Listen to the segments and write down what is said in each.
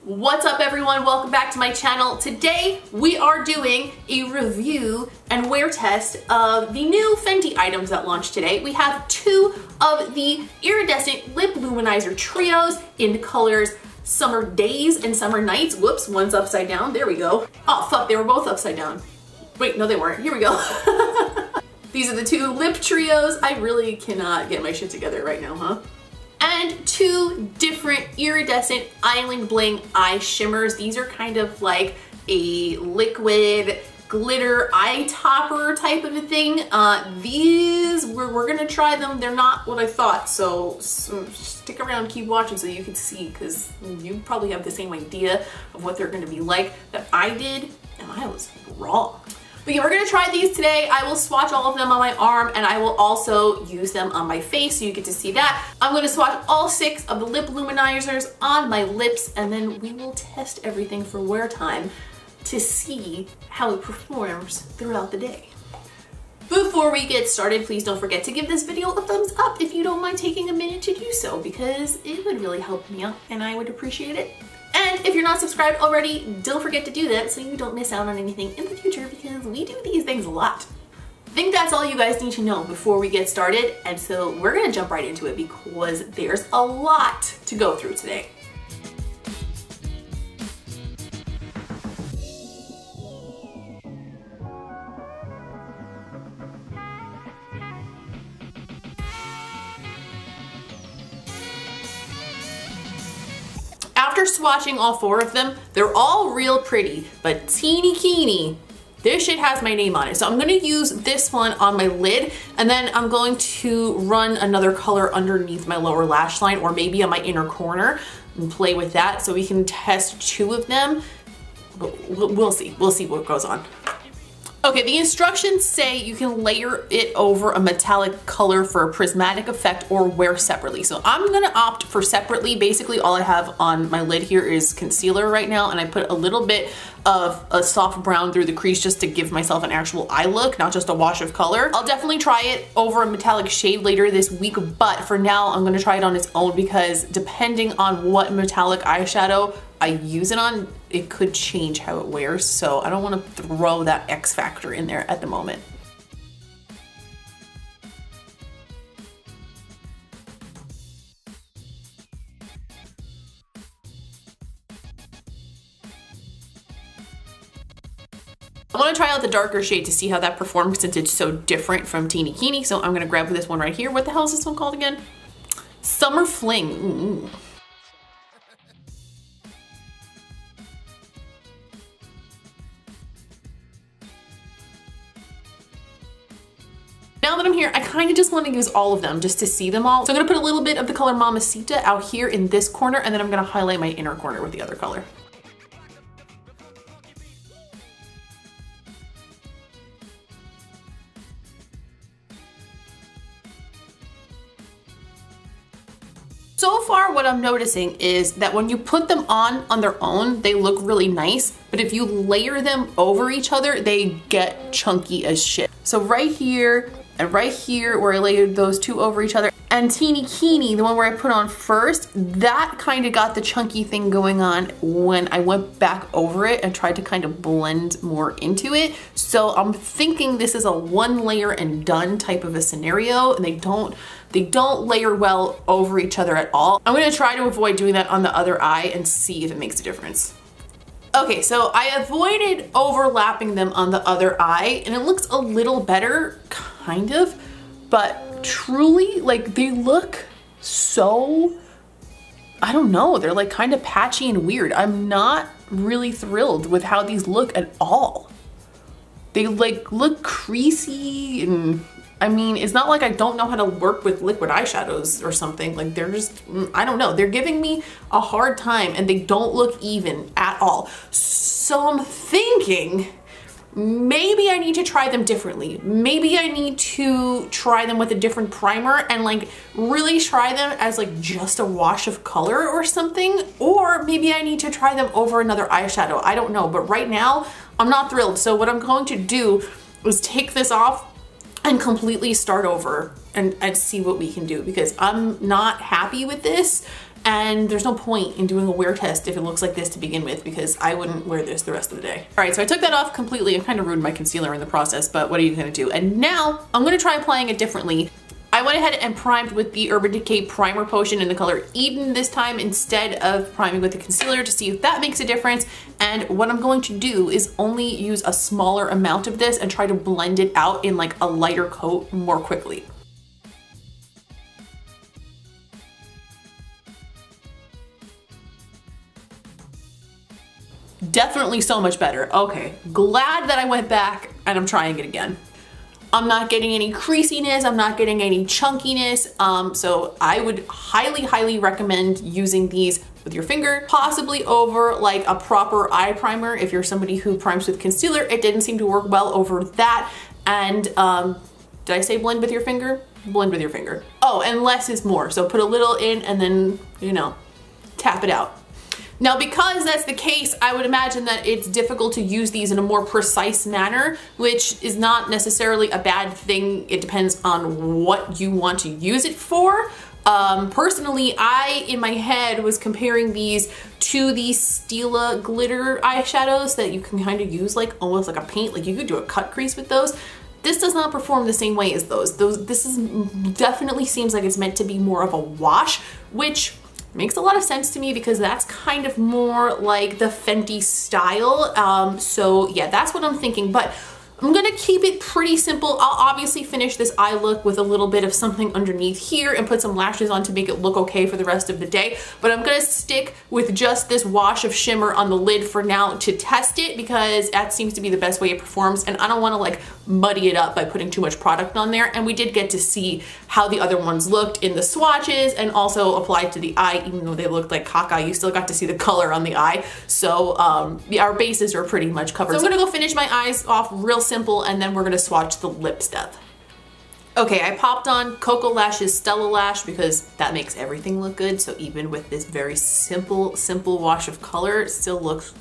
What's up everyone? Welcome back to my channel. Today we are doing a review and wear test of the new Fenty items that launched today. We have two of the iridescent lip luminizer trios in the colors Summer Days and Summer Nights. Whoops, one's upside down. There we go. Oh fuck, they were both upside down. Wait, no they weren't. Here we go. These are the two lip trios. I really cannot get my shit together right now, huh? And two different iridescent Island Bling eye shimmers. These are kind of like a liquid glitter eye topper type of a thing. These, we're gonna try them. They're not what I thought, so stick around, keep watching so you can see, because you probably have the same idea of what they're gonna be like that I did, and I was wrong. But yeah, we're gonna try these today. I will swatch all of them on my arm and I will also use them on my face so you get to see that. I'm gonna swatch all 6 of the lip luminizers on my lips and then we will test everything for wear time to see how it performs throughout the day. Before we get started, please don't forget to give this video a thumbs up if you don't mind taking a minute to do so, because it would really help me out and I would appreciate it. And if you're not subscribed already, don't forget to do that so you don't miss out on anything in the future, because we do these things a lot. I think that's all you guys need to know before we get started, and so we're gonna jump right into it because there's a lot to go through today. After swatching all 4 of them, they're all real pretty, but teeny this shit has my name on it. So I'm gonna use this one on my lid, and then I'm going to run another color underneath my lower lash line or maybe on my inner corner and play with that so we can test 2 of them. But we'll see what goes on. Okay, the instructions say you can layer it over a metallic color for a prismatic effect or wear separately. So I'm gonna opt for separately. Basically, all I have on my lid here is concealer right now, and I put a little bit of a soft brown through the crease just to give myself an actual eye look, not just a wash of color. I'll definitely try it over a metallic shade later this week, but for now, I'm gonna try it on its own because depending on what metallic eyeshadow I use it on, it could change how it wears, so I don't want to throw that X factor in there at the moment. I want to try out the darker shade to see how that performs since it's so different from Teeny, so I'm going to grab this one right here. What the hell is this one called again? Summer Fling. Ooh. Now that I'm here, I kind of just want to use all of them just to see them all. So I'm going to put a little bit of the color Mamacita out here in this corner, and then I'm going to highlight my inner corner with the other color. So far, what I'm noticing is that when you put them on their own, they look really nice, but if you layer them over each other, they get chunky as shit. So right here and right here where I layered those 2 over each other, and Teeny, the one where I put on first, that kind of got the chunky thing going on when I went back over it and tried to kind of blend more into it. So I'm thinking this is a 1 layer and done type of a scenario, and they don't layer well over each other at all. I'm gonna try to avoid doing that on the other eye and see if it makes a difference. Okay, so I avoided overlapping them on the other eye, and it looks a little better, kind of, but truly, like, they look so, I don't know, they're like kind of patchy and weird. I'm not really thrilled with how these look at all. They like look creasy, and I mean, it's not like I don't know how to work with liquid eyeshadows or something. Like, they're just, I don't know. They're giving me a hard time and they don't look even at all. So I'm thinking maybe I need to try them differently. Maybe I need to try them with a different primer and like really try them as like just a wash of color or something. Or maybe I need to try them over another eyeshadow. I don't know, but right now I'm not thrilled. So what I'm going to do is take this off and completely start over and see what we can do, because I'm not happy with this And there's no point in doing a wear test if it looks like this to begin with, because I wouldn't wear this the rest of the day. All right, so I took that off completely and kind of ruined my concealer in the process, but what are you gonna do? And now I'm gonna try applying it differently. I went ahead and primed with the Urban Decay Primer Potion in the color Eden this time instead of priming with the concealer to see if that makes a difference. And what I'm going to do is only use a smaller amount of this and try to blend it out in like a lighter coat more quickly. Definitely so much better. Okay, glad that I went back and I'm trying it again. I'm not getting any creasiness, I'm not getting any chunkiness, so I would highly recommend using these with your finger, possibly over like a proper eye primer. If you're somebody who primes with concealer, it didn't seem to work well over that. And did I say blend with your finger? Blend with your finger. Oh, and less is more, so put a little in and then, you know, tap it out. Now, because that's the case, I would imagine that it's difficult to use these in a more precise manner, which is not necessarily a bad thing. It depends on what you want to use it for. Personally, I, in my head, was comparing these to the Stila glitter eyeshadows that you can kind of use like almost like a paint, like you could do a cut crease with those. This does not perform the same way as those. This is definitely seems like it's meant to be more of a wash, which makes a lot of sense to me because that's kind of more like the Fenty style. So yeah, that's what I'm thinking, but I'm gonna keep it pretty simple. I'll obviously finish this eye look with a little bit of something underneath here and put some lashes on to make it look okay for the rest of the day. But I'm gonna stick with just this wash of shimmer on the lid for now to test it because that seems to be the best way it performs, and I don't wanna like muddy it up by putting too much product on there. And we did get to see how the other ones looked in the swatches and also applied to the eye. Even though they looked like caca, you still got to see the color on the eye. So our bases are pretty much covered. So I'm gonna go finish my eyes off real simple, and then we're gonna swatch the lip stuff. Okay, I popped on Cocoa Lash's Stella Lash because that makes everything look good. So even with this very simple wash of color, it still looks,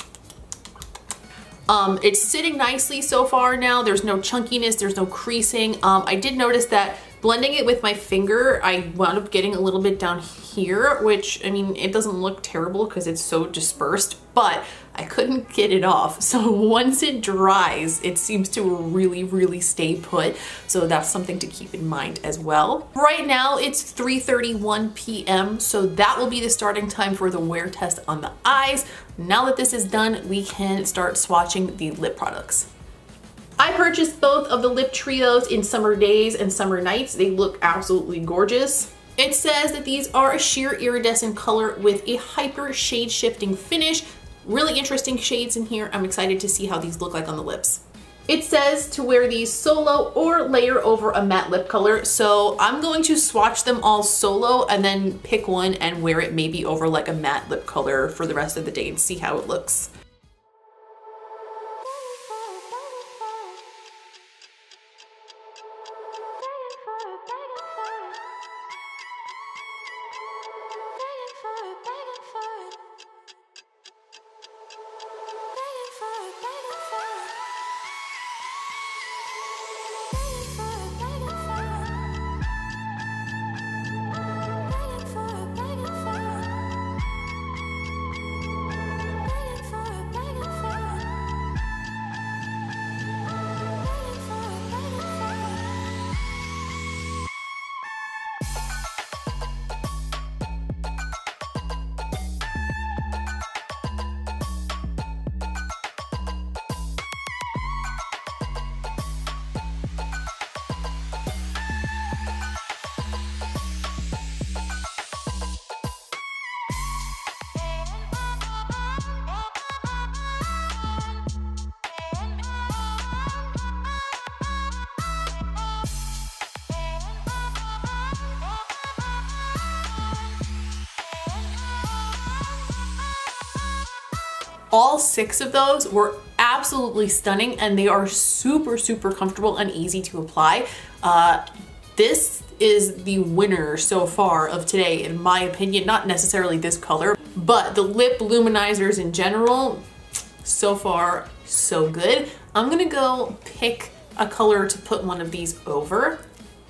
it's sitting nicely so far now. There's no chunkiness, there's no creasing. I did notice that blending it with my finger, I wound up getting a little bit down here, which, I mean, it doesn't look terrible because it's so dispersed, but I couldn't get it off. So once it dries, it seems to really stay put. So that's something to keep in mind as well. Right now it's 3:31 p.m. So that will be the starting time for the wear test on the eyes. Now that this is done, we can start swatching the lip products. I purchased both of the lip trios in Summer Days and Summer Nights. They look absolutely gorgeous. It says that these are a sheer iridescent color with a hyper shade shifting finish. Really interesting shades in here. I'm excited to see how these look like on the lips. It says to wear these solo or layer over a matte lip color. So I'm going to swatch them all solo and then pick one and wear it maybe over like a matte lip color for the rest of the day and see how it looks. All 6 of those were absolutely stunning, and they are super comfortable and easy to apply. This is the winner so far of today, in my opinion. Not necessarily this color, but the lip luminizers in general, so far so good. I'm gonna go pick a color to put one of these over,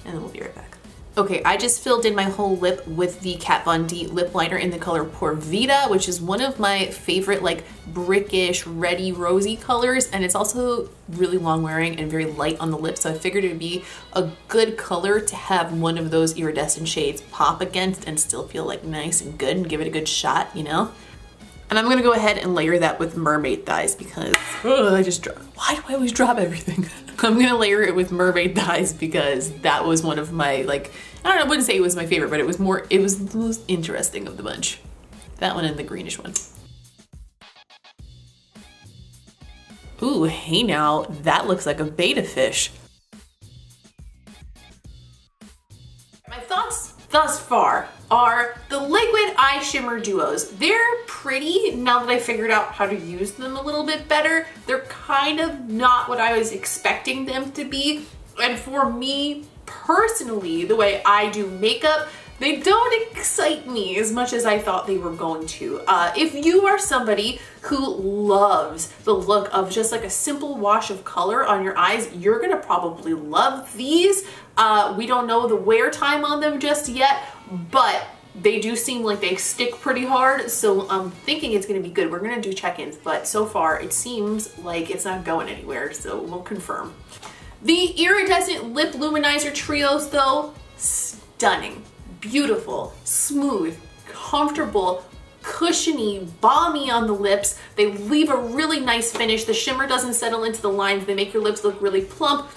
and then we'll be right back. Okay, I just filled in my whole lip with the Kat Von D lip liner in the color Por Vida, which is one of my favorite like brickish, reddy, rosy colors, and it's also really long wearing and very light on the lips, so I figured it would be a good color to have one of those iridescent shades pop against and still feel like nice and good and give it a good shot, you know? And I'm gonna go ahead and layer that with Mermaid Thighs because why do I always drop everything? I'm gonna layer it with Mermaid Thighs because that was one of my, like, I don't know, I wouldn't say it was my favorite, but it was the most interesting of the bunch. That one and the greenish one. Ooh, hey now, that looks like a betta fish. My thoughts thus far are the liquid eye shimmer duos. They're pretty now that I figured out how to use them a little bit better. They're kind of not what I was expecting them to be. And for me personally, the way I do makeup, they don't excite me as much as I thought they were going to. If you are somebody who loves the look of just like a simple wash of color on your eyes, you're gonna probably love these. We don't know the wear time on them just yet, but they do seem like they stick pretty hard, so I'm thinking it's gonna be good. We're gonna do check-ins, but so far it seems like it's not going anywhere, so we'll confirm. The iridescent lip luminizer trios though, stunning. Beautiful, smooth, comfortable, cushiony, balmy on the lips. They leave a really nice finish. The shimmer doesn't settle into the lines. They make your lips look really plump.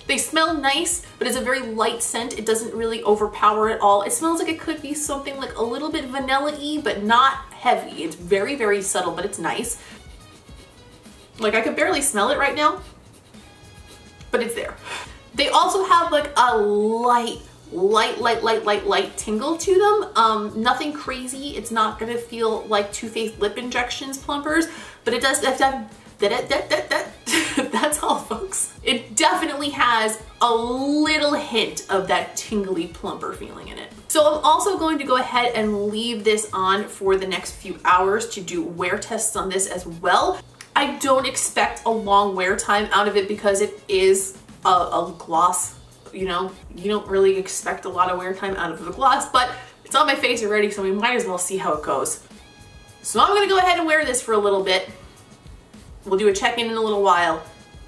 They smell nice, but it's a very light scent. It doesn't really overpower at all. It smells like it could be something like a little bit vanilla-y, but not heavy. It's very, very subtle, but it's nice. Like I could barely smell it right now, but it's there. They also have like a light tingle to them. Nothing crazy. It's not gonna feel like Too Faced lip injections plumpers, but it does that's all, folks. It definitely has a little hint of that tingly plumper feeling in it. So I'm also going to go ahead and leave this on for the next few hours to do wear tests on this as well. I don't expect a long wear time out of it because it is a gloss. You know, you don't really expect a lot of wear time out of the gloss, but it's on my face already, so we might as well see how it goes. So I'm gonna go ahead and wear this for a little bit. We'll do a check-in in a little while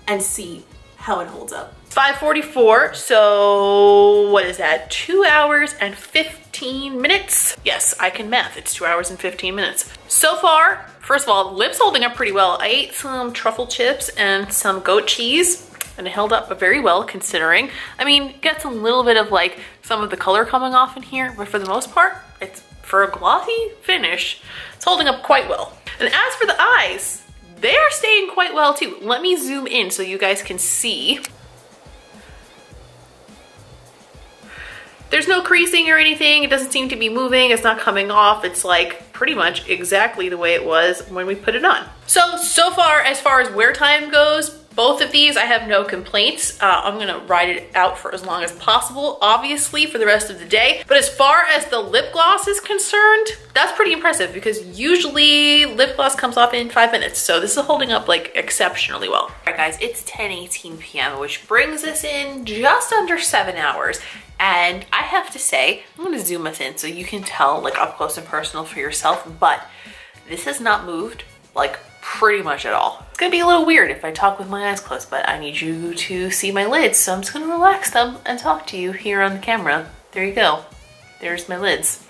and see how it holds up. 5:44, so what is that? 2 hours and 15 minutes? Yes, I can math, it's 2 hours and 15 minutes. So far, first of all, the lip's holding up pretty well. I ate some truffle chips and some goat cheese, and it held up very well considering. I mean, gets a little bit of like some of the color coming off in here, but for the most part, it's for a glossy finish, it's holding up quite well. And as for the eyes, they are staying quite well too. Let me zoom in so you guys can see. There's no creasing or anything. It doesn't seem to be moving. It's not coming off. It's like pretty much exactly the way it was when we put it on. So far as wear time goes, both of these, I have no complaints. I'm gonna ride it out for as long as possible, obviously, for the rest of the day. But as far as the lip gloss is concerned, that's pretty impressive because usually lip gloss comes off in 5 minutes. So this is holding up like exceptionally well. All right, guys, it's 10:18 p.m., which brings us in just under 7 hours. And I have to say, I'm gonna zoom us in so you can tell like up close and personal for yourself, but this has not moved like pretty much at all. It's gonna be a little weird if I talk with my eyes closed, but I need you to see my lids, so I'm just gonna relax them and talk to you here on the camera. There you go. There's my lids.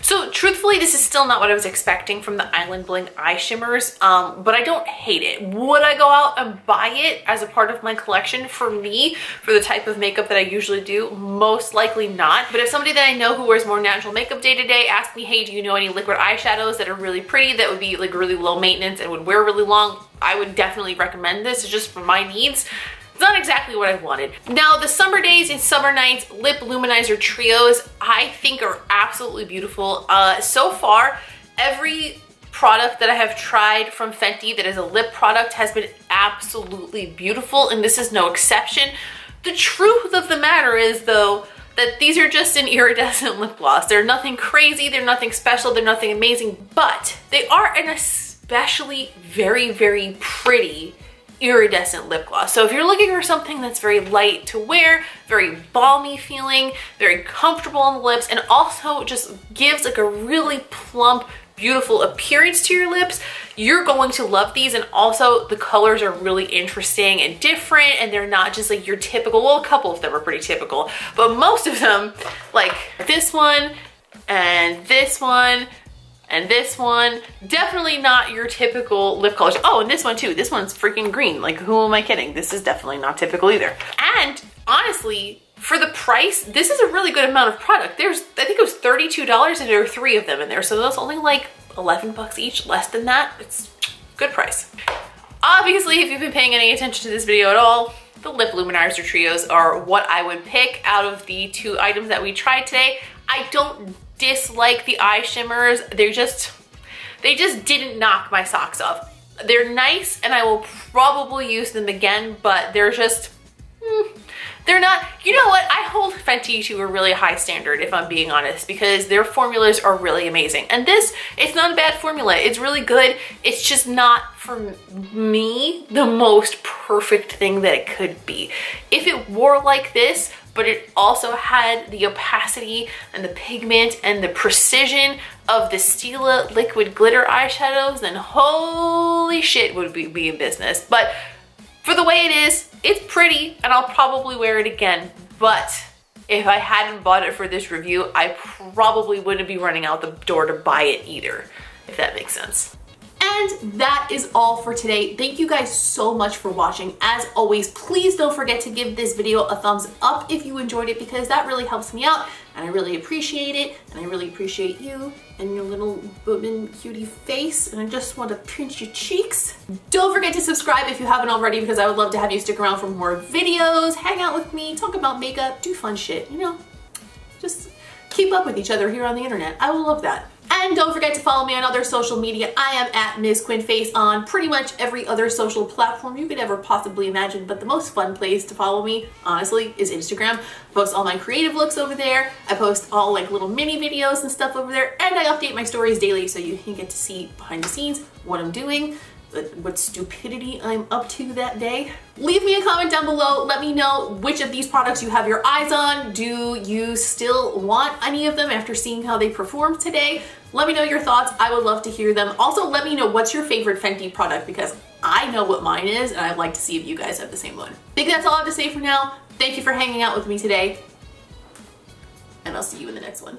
So truthfully, this is still not what I was expecting from the Island Bling eye shimmers, but I don't hate it. Would I go out and buy it as a part of my collection for me, for the type of makeup that I usually do? Most likely not. But if somebody that I know who wears more natural makeup day to day asked me, hey, do you know any liquid eyeshadows that are really pretty, that would be like really low maintenance and would wear really long, I would definitely recommend this. It's just for my needs. It's not exactly what I wanted. Now, the Summer Days and Summer Nights Lip Luminizer Trios, I think are absolutely beautiful. So far, every product that I have tried from Fenty that is a lip product has been absolutely beautiful, and this is no exception. The truth of the matter is, though, that these are just an iridescent lip gloss. They're nothing crazy, they're nothing special, they're nothing amazing, but they are an especially very, very pretty iridescent lip gloss. So if you're looking for something that's very light to wear, very balmy feeling, very comfortable on the lips, and also just gives like a really plump, beautiful appearance to your lips, you're going to love these. And also the colors are really interesting and different, and they're not just like your typical, well, a couple of them are pretty typical, but most of them, like this one and this one and this one, definitely not your typical lip colors. Oh, and this one too. This one's freaking green. Like, who am I kidding? This is definitely not typical either. And honestly, for the price, this is a really good amount of product. I think it was $32 and there are 3 of them in there. So that's only like 11 bucks each, less than that. It's a good price. Obviously, if you've been paying any attention to this video at all, the lip luminizer trios are what I would pick out of the 2 items that we tried today. I don't dislike the eye shimmers. They just didn't knock my socks off. They're nice and I will probably use them again, but they're just, they're not, you know what? I hold Fenty to a really high standard, if I'm being honest, because their formulas are really amazing. And this, it's not a bad formula. It's really good. It's just not, for me, the most perfect thing that it could be. If it wore like this, but it also had the opacity and the pigment and the precision of the Stila liquid glitter eyeshadows, then holy shit would we be in business. But for the way it is, it's pretty and I'll probably wear it again. But if I hadn't bought it for this review, I probably wouldn't be running out the door to buy it either, if that makes sense. And that is all for today. Thank you guys so much for watching. As always, please don't forget to give this video a thumbs up if you enjoyed it, because that really helps me out and I really appreciate it. And I really appreciate you and your little boobin cutie face. And I just want to pinch your cheeks. Don't forget to subscribe if you haven't already, because I would love to have you stick around for more videos, hang out with me, talk about makeup, do fun shit, you know, just keep up with each other here on the internet. I will love that. And don't forget to follow me on other social media. I am at Ms. Quinface on pretty much every other social platform you could ever possibly imagine, but the most fun place to follow me, honestly, is Instagram. I post all my creative looks over there. I post all like little mini videos and stuff over there, and I update my stories daily so you can get to see behind the scenes what I'm doing, what stupidity I'm up to that day. Leave me a comment down below. Let me know which of these products you have your eyes on. Do you still want any of them after seeing how they performed today? Let me know your thoughts. I would love to hear them. Also, let me know what's your favorite Fenty product, because I know what mine is and I'd like to see if you guys have the same one. I think that's all I have to say for now. Thank you for hanging out with me today, and I'll see you in the next one.